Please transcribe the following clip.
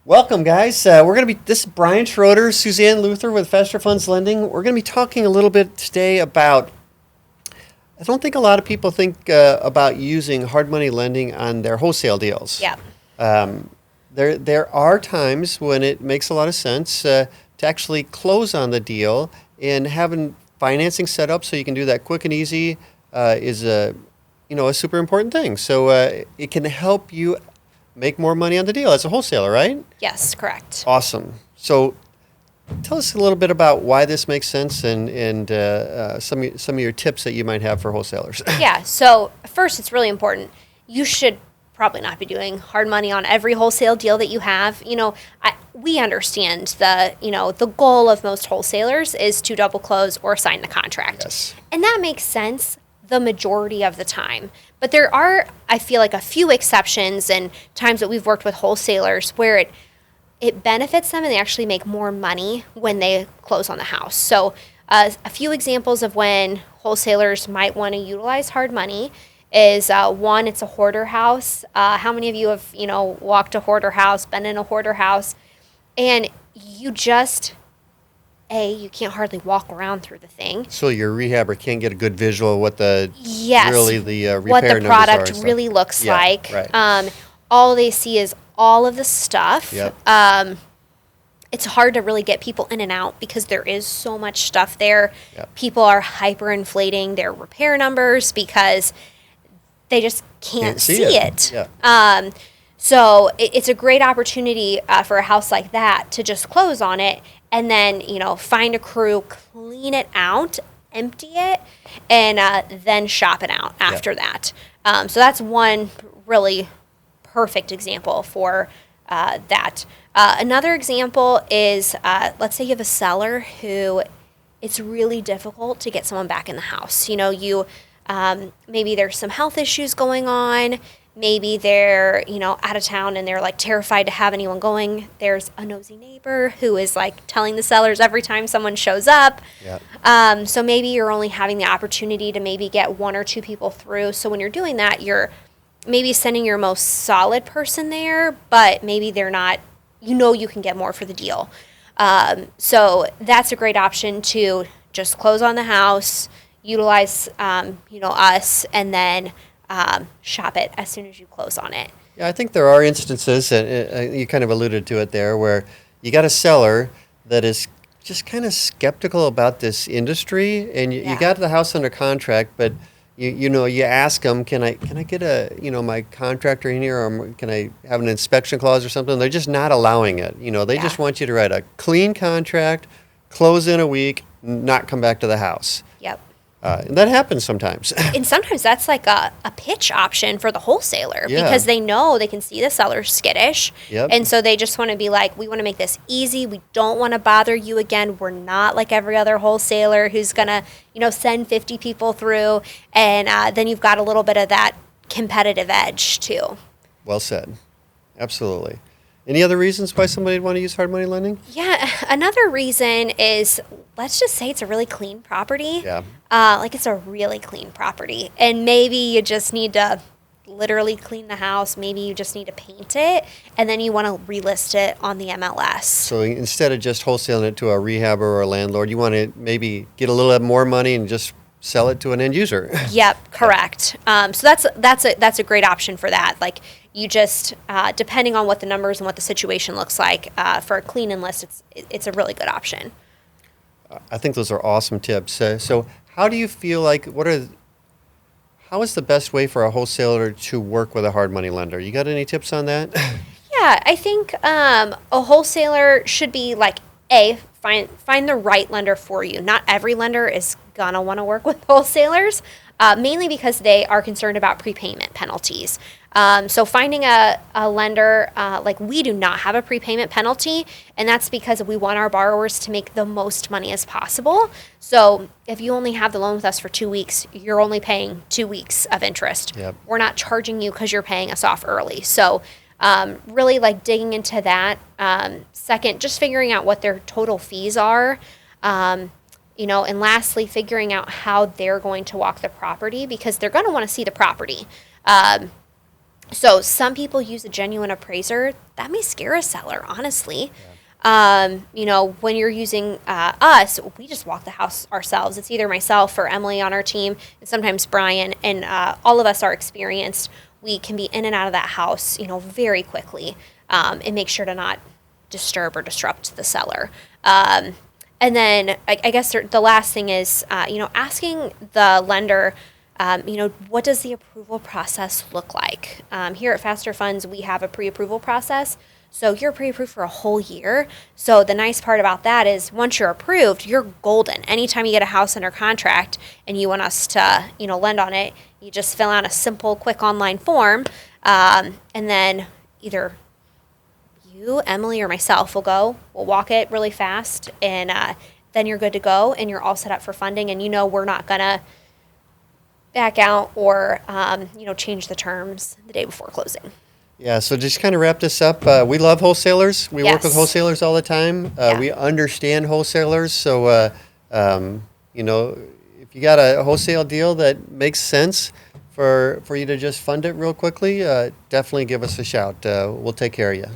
Welcome, guys. This is Brian Schroeder, Suzanne Luther with FasterFunds Lending. We're going to be talking a little bit today about, I don't think a lot of people think about using hard money lending on their wholesale deals. Yeah. There are times when it makes a lot of sense to actually close on the deal, and having financing set up so you can do that quick and easy is a super important thing. So it can help you make more money on the deal as a wholesaler, right? Yes, correct. Awesome. So tell us a little bit about why this makes sense and some of your tips that you might have for wholesalers. Yeah. So first, it's really important. You should probably not be doing hard money on every wholesale deal that you have. We understand the goal of most wholesalers is to double close or sign the contract. Yes. And that makes sense the majority of the time. But there are, I feel like, a few exceptions and times that we've worked with wholesalers where it benefits them and they actually make more money when they close on the house. So a few examples of when wholesalers might want to utilize hard money is one, it's a hoarder house. How many of you have, walked a hoarder house, been in a hoarder house, and you just, you can't hardly walk around through the thing. So your rehabber can't get a good visual of what the Yes, really the repair what the numbers are product and stuff. really looks Yeah, like. right. All they see is all of the stuff. Yep. It's hard to really get people in and out because there is so much stuff there. Yep. People are hyperinflating their repair numbers because they just can't see it. Yeah. So it's a great opportunity for a house like that to just close on it and then, find a crew, clean it out, empty it, and then shop it out after that. So that's one really perfect example for that. Another example is, let's say you have a seller who it's really difficult to get someone back in the house. Maybe there's some health issues going on. Maybe they're, out of town and they're like terrified to have anyone going. There's a nosy neighbor who is like telling the sellers every time someone shows up. Yeah. So maybe you're only having the opportunity to maybe get one or two people through. So when you're doing that, you're maybe sending your most solid person there, but maybe they're not, you can get more for the deal. So that's a great option to just close on the house, utilize, us, and then shop it as soon as you close on it. Yeah, I think there are instances, and you kind of alluded to it there, where you got a seller that is just kind of skeptical about this industry, and you got the house under contract, but you ask them, can I get my contractor in here, or can I have an inspection clause or something? They're just not allowing it. They just want you to write a clean contract, close in a week, not come back to the house. Yep. And that happens sometimes. And sometimes that's like a pitch option for the wholesaler because they know they can see the seller skittish. Yep. And so they just want to be like, we want to make this easy. We don't want to bother you again. We're not like every other wholesaler who's going to, send 50 people through. And then you've got a little bit of that competitive edge too. Well said. Absolutely. Any other reasons why somebody would want to use hard money lending? Yeah, another reason is, let's just say it's a really clean property. Yeah. It's a really clean property. And maybe you just need to literally clean the house. Maybe you just need to paint it. And then you want to relist it on the MLS. So instead of just wholesaling it to a rehabber or a landlord, you want to maybe get a little bit more money and just sell it to an end user. Yep, correct. So that's a great option for that. Like you just, depending on what the numbers and what the situation looks like, for a clean and list, it's a really good option. I think those are awesome tips. So how do you feel like, how is the best way for a wholesaler to work with a hard money lender? You got any tips on that? Yeah, I think a wholesaler should be like, find the right lender for you. Not every lender is going to want to work with wholesalers, mainly because they are concerned about prepayment penalties. So finding a lender, like we do not have a prepayment penalty, and that's because we want our borrowers to make the most money as possible. So if you only have the loan with us for 2 weeks, you're only paying 2 weeks of interest. Yep. We're not charging you because you're paying us off early. So really like digging into that. Second, just figuring out what their total fees are. And lastly, figuring out how they're going to walk the property because they're going to want to see the property. So some people use a genuine appraiser. That may scare a seller, honestly. When you're using us, we just walk the house ourselves. It's either myself or Emily on our team, and sometimes Brian, and all of us are experienced. We can be in and out of that house, very quickly, and make sure to not disturb or disrupt the seller. And then I guess the last thing is, asking the lender, what does the approval process look like? Here at FasterFunds, we have a pre-approval process. So you're pre-approved for a whole year. So the nice part about that is once you're approved, you're golden. Anytime you get a house under contract and you want us to, lend on it, you just fill out a simple, quick online form. And then either you, Emily, or myself we'll walk it really fast. And then you're good to go and you're all set up for funding. And we're not going to back out or, change the terms the day before closing. Yeah, so just kind of wrap this up. We love wholesalers. We work with Yes. wholesalers all the time. Yeah. We understand wholesalers. So, if you got a wholesale deal that makes sense for you to just fund it real quickly, definitely give us a shout. We'll take care of you.